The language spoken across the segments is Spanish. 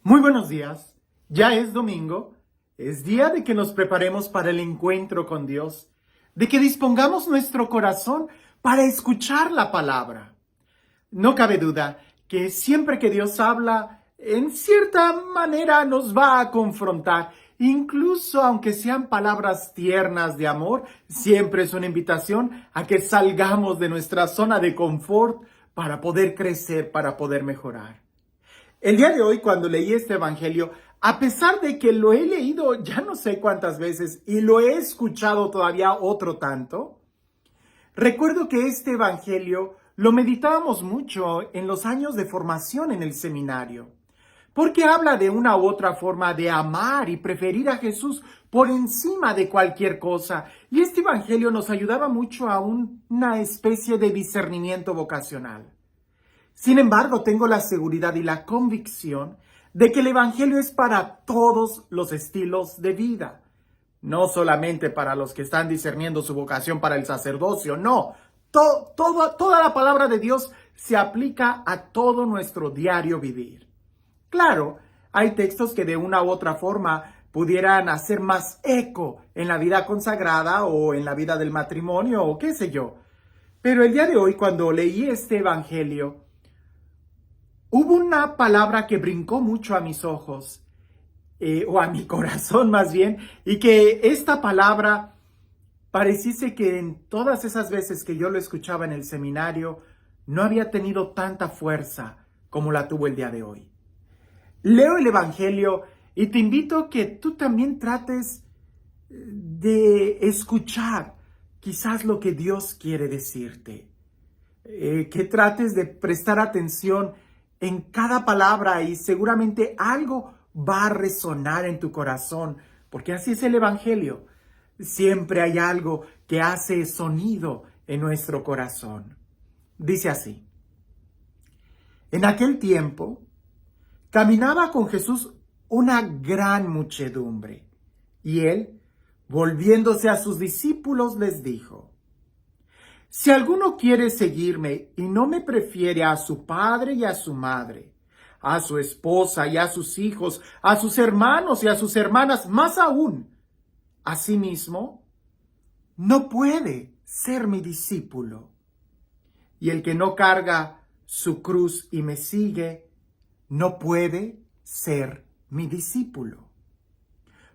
Muy buenos días, ya es domingo, es día de que nos preparemos para el encuentro con Dios, de que dispongamos nuestro corazón para escuchar la palabra. No cabe duda que siempre que Dios habla, en cierta manera nos va a confrontar, incluso aunque sean palabras tiernas de amor, siempre es una invitación a que salgamos de nuestra zona de confort para poder crecer, para poder mejorar. El día de hoy, cuando leí este evangelio, a pesar de que lo he leído ya no sé cuántas veces y lo he escuchado todavía otro tanto, recuerdo que este evangelio lo meditábamos mucho en los años de formación en el seminario, porque habla de una u otra forma de amar y preferir a Jesús por encima de cualquier cosa. Y este evangelio nos ayudaba mucho a una especie de discernimiento vocacional. Sin embargo, tengo la seguridad y la convicción de que el evangelio es para todos los estilos de vida. No solamente para los que están discerniendo su vocación para el sacerdocio, no. Toda la palabra de Dios se aplica a todo nuestro diario vivir. Claro, hay textos que de una u otra forma pudieran hacer más eco en la vida consagrada o en la vida del matrimonio o qué sé yo. Pero el día de hoy, cuando leí este evangelio, hubo una palabra que brincó mucho a mis ojos, o a mi corazón más bien, y que esta palabra pareciese que en todas esas veces que yo lo escuchaba en el seminario, no había tenido tanta fuerza como la tuvo el día de hoy. Leo el evangelio y te invito a que tú también trates de escuchar quizás lo que Dios quiere decirte, que trates de prestar atención en cada palabra y seguramente algo va a resonar en tu corazón, porque así es el evangelio. Siempre hay algo que hace sonido en nuestro corazón. Dice así: en aquel tiempo caminaba con Jesús una gran muchedumbre, y él, volviéndose a sus discípulos, les dijo: si alguno quiere seguirme y no me prefiere a su padre y a su madre, a su esposa y a sus hijos, a sus hermanos y a sus hermanas, más aún, a sí mismo, no puede ser mi discípulo. Y el que no carga su cruz y me sigue, no puede ser mi discípulo.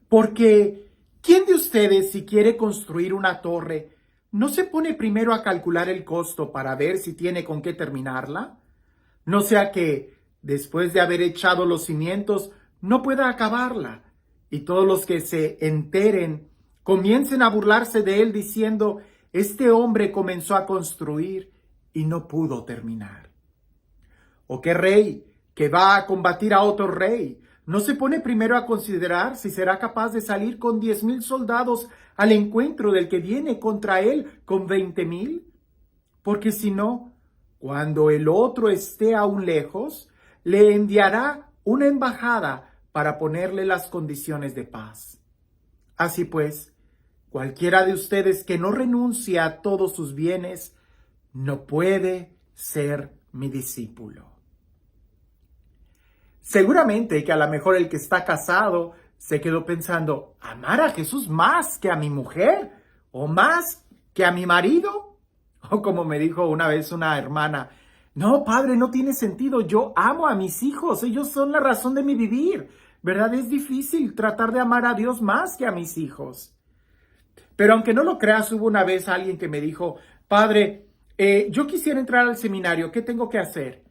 Porque, ¿quién de ustedes, si quiere construir una torre, no se pone primero a calcular el costo para ver si tiene con qué terminarla? No sea que, después de haber echado los cimientos, no pueda acabarla, y todos los que se enteren comiencen a burlarse de él diciendo: este hombre comenzó a construir y no pudo terminar. ¿O qué rey que va a combatir a otro rey no se pone primero a considerar si será capaz de salir con 10,000 soldados al encuentro del que viene contra él con 20,000? Porque si no, cuando el otro esté aún lejos, le enviará una embajada para ponerle las condiciones de paz. Así pues, cualquiera de ustedes que no renuncie a todos sus bienes, no puede ser mi discípulo. Seguramente que a lo mejor el que está casado se quedó pensando: ¿amar a Jesús más que a mi mujer? ¿O más que a mi marido? O como me dijo una vez una hermana: no, padre, no tiene sentido, yo amo a mis hijos, ellos son la razón de mi vivir, ¿verdad? Es difícil tratar de amar a Dios más que a mis hijos. Pero aunque no lo creas, hubo una vez alguien que me dijo: padre, yo quisiera entrar al seminario, ¿qué tengo que hacer?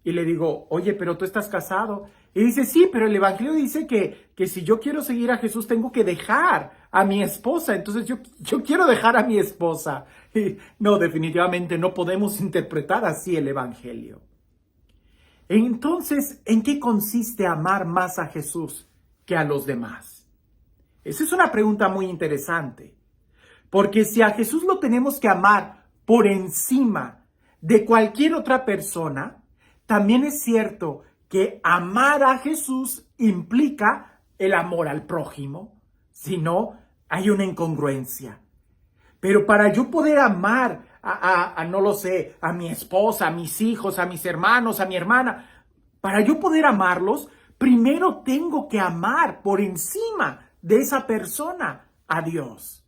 Y le digo: oye, pero tú estás casado. Y dice: sí, pero el evangelio dice que si yo quiero seguir a Jesús tengo que dejar a mi esposa. Entonces yo quiero dejar a mi esposa. Y no, definitivamente no podemos interpretar así el evangelio. Entonces, ¿en qué consiste amar más a Jesús que a los demás? Esa es una pregunta muy interesante. Porque si a Jesús lo tenemos que amar por encima de cualquier otra persona, también es cierto que amar a Jesús implica el amor al prójimo. Si no, hay una incongruencia. Pero para yo poder amar no lo sé, a mi esposa, a mis hijos, a mis hermanos, a mi hermana, para yo poder amarlos, primero tengo que amar por encima de esa persona a Dios.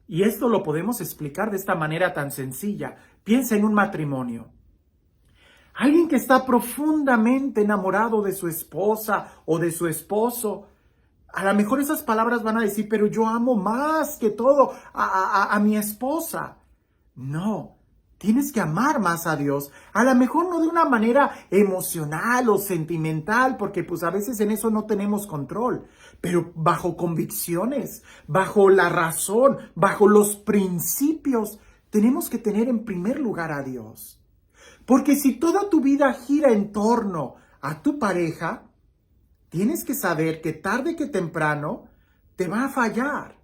Y esto lo podemos explicar de esta manera tan sencilla. Piensa en un matrimonio. Alguien que está profundamente enamorado de su esposa o de su esposo, a lo mejor esas palabras van a decir, pero yo amo más que todo a mi esposa. No, tienes que amar más a Dios. A lo mejor no de una manera emocional o sentimental, porque pues a veces en eso no tenemos control, pero bajo convicciones, bajo la razón, bajo los principios, tenemos que tener en primer lugar a Dios. Porque si toda tu vida gira en torno a tu pareja, tienes que saber que tarde que temprano te va a fallar.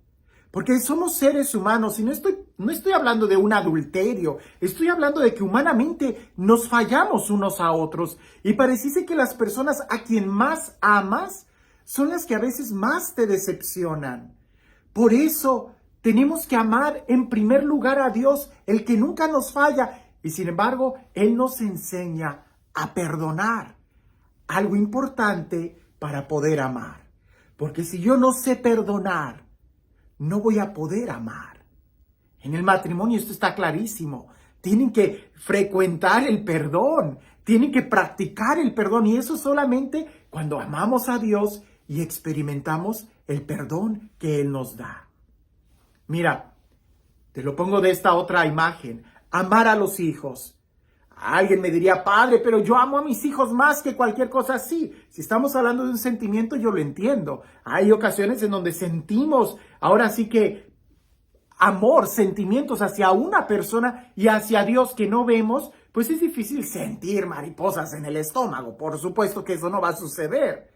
Porque somos seres humanos y no estoy hablando de un adulterio, estoy hablando de que humanamente nos fallamos unos a otros. Y pareciese que las personas a quien más amas son las que a veces más te decepcionan. Por eso tenemos que amar en primer lugar a Dios, el que nunca nos falla. Y sin embargo, Él nos enseña a perdonar. Algo importante para poder amar. Porque si yo no sé perdonar, no voy a poder amar. En el matrimonio esto está clarísimo. Tienen que frecuentar el perdón. Tienen que practicar el perdón. Y eso solamente cuando amamos a Dios y experimentamos el perdón que Él nos da. Mira, te lo pongo de esta otra imagen. Amar a los hijos. Alguien me diría, padre, pero yo amo a mis hijos más que cualquier cosa así. Si estamos hablando de un sentimiento, yo lo entiendo. Hay ocasiones en donde sentimos, ahora sí que amor, sentimientos hacia una persona y hacia Dios que no vemos, pues es difícil sentir mariposas en el estómago. Por supuesto que eso no va a suceder.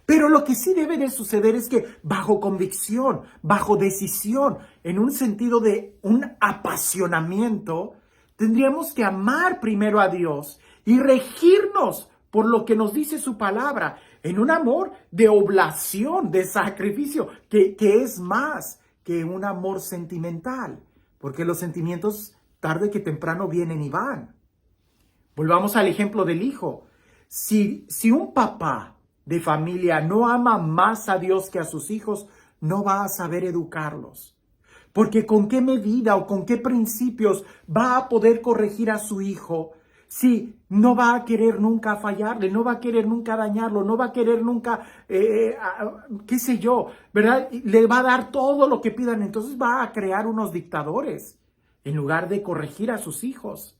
Pero lo que sí debe de suceder es que bajo convicción, bajo decisión, en un sentido de un apasionamiento, tendríamos que amar primero a Dios y regirnos por lo que nos dice su palabra, en un amor de oblación, de sacrificio, que es más que un amor sentimental, porque los sentimientos tarde que temprano vienen y van. Volvamos al ejemplo del hijo. Si un papá de familia no ama más a Dios que a sus hijos, no va a saber educarlos. Porque con qué medida o con qué principios va a poder corregir a su hijo si no va a querer nunca fallarle, no va a querer nunca dañarlo, no va a querer nunca, qué sé yo, ¿verdad? Le va a dar todo lo que pidan, entonces va a crear unos dictadores en lugar de corregir a sus hijos.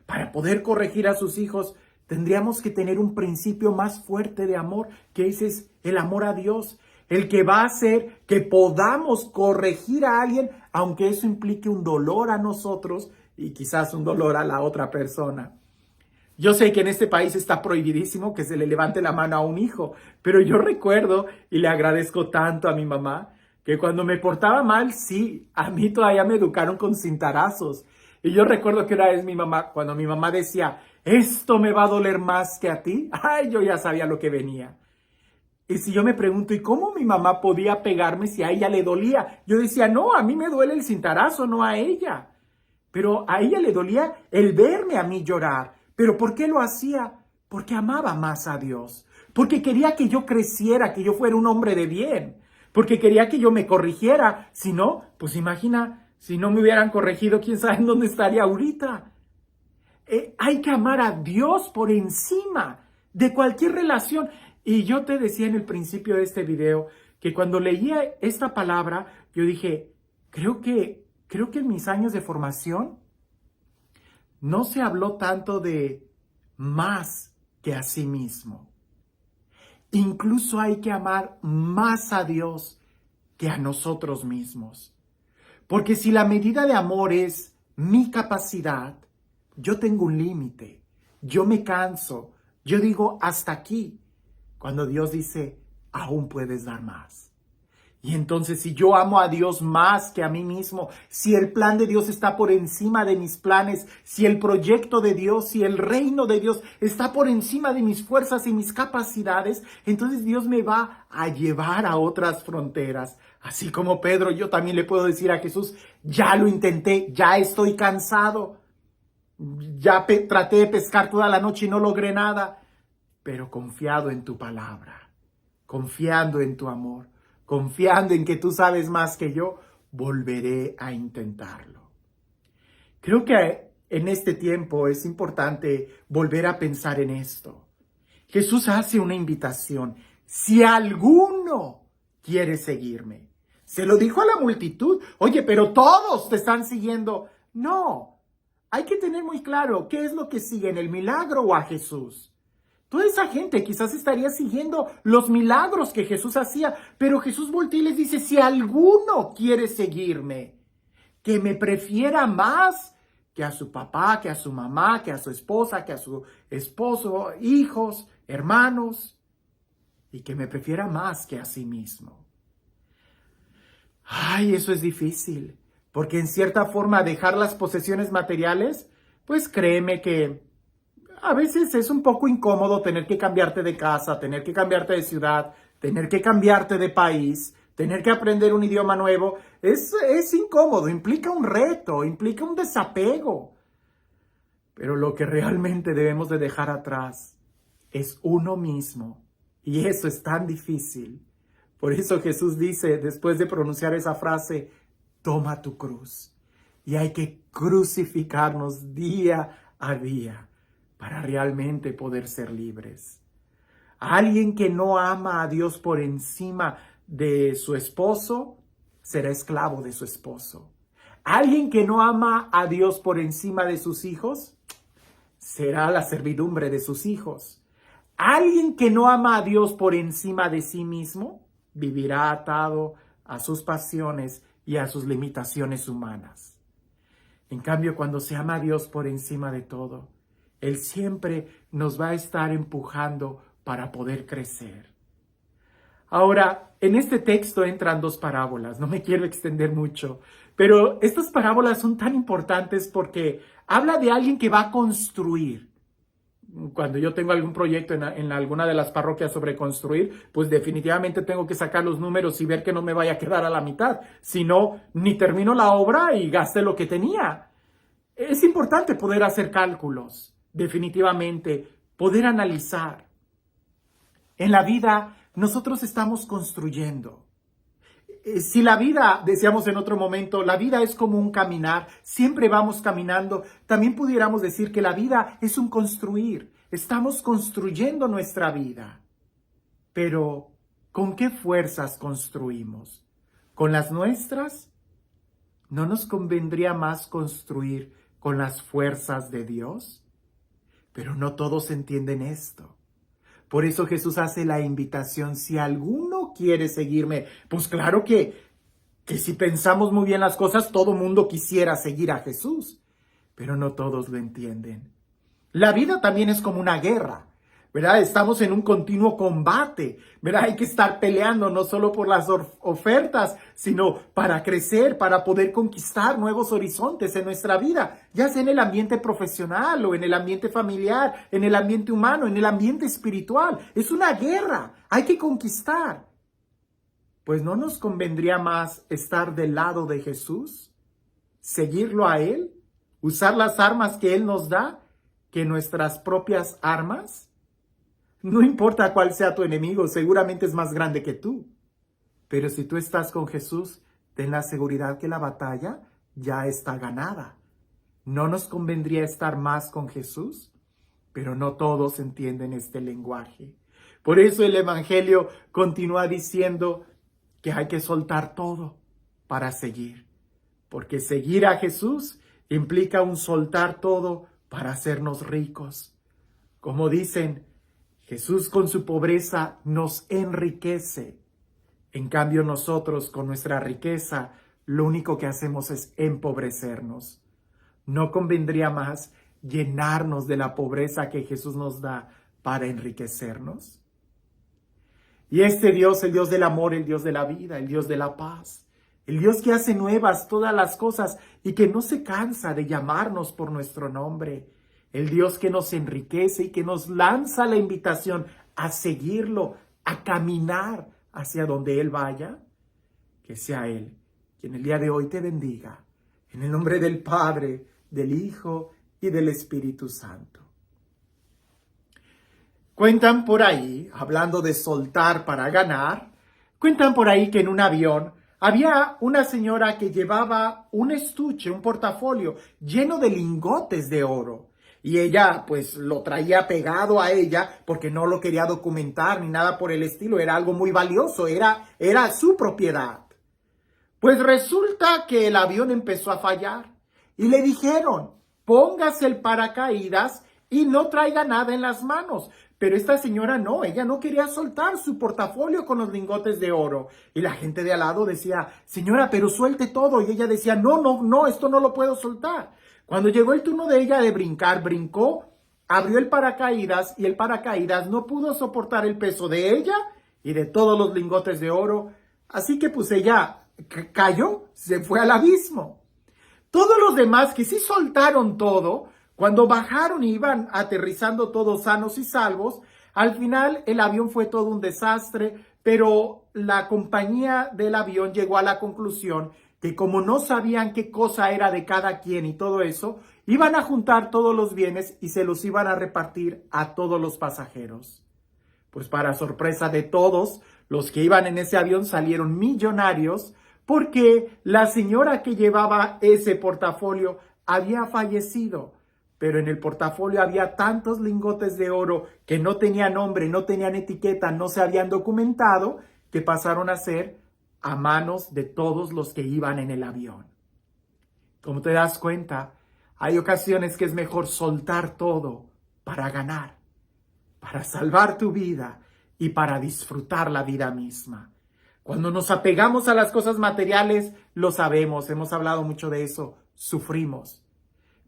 Para poder corregir a sus hijos, tendríamos que tener un principio más fuerte de amor, que ese es el amor a Dios. El que va a hacer que podamos corregir a alguien, aunque eso implique un dolor a nosotros y quizás un dolor a la otra persona. Yo sé que en este país está prohibidísimo que se le levante la mano a un hijo, pero yo recuerdo y le agradezco tanto a mi mamá que cuando me portaba mal, sí, a mí todavía me educaron con cintarazos. Y yo recuerdo que una vez cuando mi mamá decía, esto me va a doler más que a ti, ay, yo ya sabía lo que venía. Y si yo me pregunto, ¿y cómo mi mamá podía pegarme si a ella le dolía? Yo decía, no, a mí me duele el cintarazo, no a ella. Pero a ella le dolía el verme a mí llorar. ¿Pero por qué lo hacía? Porque amaba más a Dios. Porque quería que yo creciera, que yo fuera un hombre de bien. Porque quería que yo me corrigiera. Si no, pues imagina, si no me hubieran corregido, quién sabe en dónde estaría ahorita. Hay que amar a Dios por encima de cualquier relación. Y yo te decía en el principio de este video que cuando leía esta palabra, yo dije, creo que en mis años de formación no se habló tanto de más que a sí mismo. Incluso hay que amar más a Dios que a nosotros mismos. Porque si la medida de amor es mi capacidad, yo tengo un límite, yo me canso, yo digo hasta aquí. Cuando Dios dice, aún puedes dar más. Y entonces si yo amo a Dios más que a mí mismo, si el plan de Dios está por encima de mis planes, si el proyecto de Dios, si el reino de Dios está por encima de mis fuerzas y mis capacidades, entonces Dios me va a llevar a otras fronteras. Así como Pedro, yo también le puedo decir a Jesús, ya lo intenté, ya estoy cansado, ya traté de pescar toda la noche y no logré nada. pero confiado en tu palabra, confiando en tu amor, confiando en que tú sabes más que yo, volveré a intentarlo. Creo que en este tiempo es importante volver a pensar en esto. Jesús hace una invitación. Si alguno quiere seguirme. Se lo dijo a la multitud. Oye, pero todos te están siguiendo. No, hay que tener muy claro qué es lo que siguen, el milagro o a Jesús. Toda esa gente quizás estaría siguiendo los milagros que Jesús hacía, pero Jesús voltea y les dice, si alguno quiere seguirme, que me prefiera más que a su papá, que a su mamá, que a su esposa, que a su esposo, hijos, hermanos, y que me prefiera más que a sí mismo. Ay, eso es difícil, porque en cierta forma dejar las posesiones materiales, pues créeme que a veces es un poco incómodo tener que cambiarte de casa, tener que cambiarte de ciudad, tener que cambiarte de país, tener que aprender un idioma nuevo. Es incómodo, implica un reto, implica un desapego. Pero lo que realmente debemos de dejar atrás es uno mismo. Y eso es tan difícil. Por eso Jesús dice, después de pronunciar esa frase, toma tu cruz. Y hay que crucificarnos día a día para realmente poder ser libres. Alguien que no ama a Dios por encima de su esposo, será esclavo de su esposo. Alguien que no ama a Dios por encima de sus hijos, será la servidumbre de sus hijos. Alguien que no ama a Dios por encima de sí mismo, vivirá atado a sus pasiones y a sus limitaciones humanas. En cambio, cuando se ama a Dios por encima de todo, Él siempre nos va a estar empujando para poder crecer. Ahora, en este texto entran dos parábolas, no me quiero extender mucho, pero estas parábolas son tan importantes porque habla de alguien que va a construir. Cuando yo tengo algún proyecto en alguna de las parroquias sobre construir, pues definitivamente tengo que sacar los números y ver que no me vaya a quedar a la mitad. Si no, ni termino la obra y gasté lo que tenía. Es importante poder hacer cálculos, definitivamente, poder analizar. En la vida, nosotros estamos construyendo. Si la vida, decíamos en otro momento, la vida es como un caminar, siempre vamos caminando, también pudiéramos decir que la vida es un construir, estamos construyendo nuestra vida. Pero, ¿con qué fuerzas construimos? ¿Con las nuestras? ¿No nos convendría más construir con las fuerzas de Dios? Pero no todos entienden esto. Por eso Jesús hace la invitación, si alguno quiere seguirme, pues claro que si pensamos muy bien las cosas, todo mundo quisiera seguir a Jesús, pero no todos lo entienden. La vida también es como una guerra, ¿verdad? Estamos en un continuo combate, ¿verdad? Hay que estar peleando no solo por las ofertas, sino para crecer, para poder conquistar nuevos horizontes en nuestra vida, ya sea en el ambiente profesional o en el ambiente familiar, en el ambiente humano, en el ambiente espiritual. Es una guerra, hay que conquistar. Pues ¿no nos convendría más estar del lado de Jesús? ¿Seguirlo a Él? ¿Usar las armas que Él nos da que nuestras propias armas? No importa cuál sea tu enemigo, seguramente es más grande que tú. Pero si tú estás con Jesús, ten la seguridad que la batalla ya está ganada. ¿No nos convendría estar más con Jesús? Pero no todos entienden este lenguaje. Por eso el Evangelio continúa diciendo que hay que soltar todo para seguir. Porque seguir a Jesús implica un soltar todo para hacernos ricos. Como dicen, Jesús con su pobreza nos enriquece. En cambio nosotros con nuestra riqueza lo único que hacemos es empobrecernos. ¿No convendría más llenarnos de la pobreza que Jesús nos da para enriquecernos? Y este Dios, el Dios del amor, el Dios de la vida, el Dios de la paz, el Dios que hace nuevas todas las cosas y que no se cansa de llamarnos por nuestro nombre, el Dios que nos enriquece y que nos lanza la invitación a seguirlo, a caminar hacia donde Él vaya, que sea Él quien el día de hoy te bendiga, en el nombre del Padre, del Hijo y del Espíritu Santo. Cuentan por ahí, hablando de soltar para ganar, cuentan por ahí que en un avión había una señora que llevaba un estuche, un portafolio lleno de lingotes de oro. Y ella pues lo traía pegado a ella porque no lo quería documentar ni nada por el estilo. Era algo muy valioso, era su propiedad. Pues resulta que el avión empezó a fallar y le dijeron, póngase el paracaídas y no traiga nada en las manos. Pero esta señora no, ella no quería soltar su portafolio con los lingotes de oro. Y la gente de al lado decía, señora, pero suelte todo. Y ella decía, no, esto no lo puedo soltar. Cuando llegó el turno de ella de brincar, brincó, abrió el paracaídas y el paracaídas no pudo soportar el peso de ella y de todos los lingotes de oro. Así que pues ella cayó, se fue al abismo. Todos los demás que sí soltaron todo, cuando bajaron y iban aterrizando todos sanos y salvos, al final el avión fue todo un desastre, pero la compañía del avión llegó a la conclusión que como no sabían qué cosa era de cada quien y todo eso, iban a juntar todos los bienes y se los iban a repartir a todos los pasajeros. Pues para sorpresa de todos, los que iban en ese avión salieron millonarios porque la señora que llevaba ese portafolio había fallecido. Pero en el portafolio había tantos lingotes de oro que no tenían nombre, no tenían etiqueta, no se habían documentado, que pasaron a ser a manos de todos los que iban en el avión. Como te das cuenta, hay ocasiones que es mejor soltar todo para ganar, para salvar tu vida y para disfrutar la vida misma. Cuando nos apegamos a las cosas materiales, lo sabemos, hemos hablado mucho de eso, sufrimos.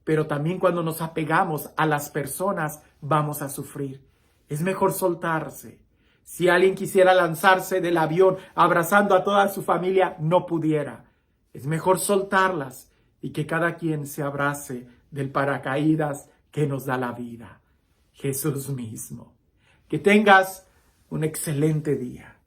Pero también cuando nos apegamos a las personas, vamos a sufrir. Es mejor soltarse. Si alguien quisiera lanzarse del avión abrazando a toda su familia, no pudiera. Es mejor soltarlas y que cada quien se abrace del paracaídas que nos da la vida, Jesús mismo. Que tengas un excelente día.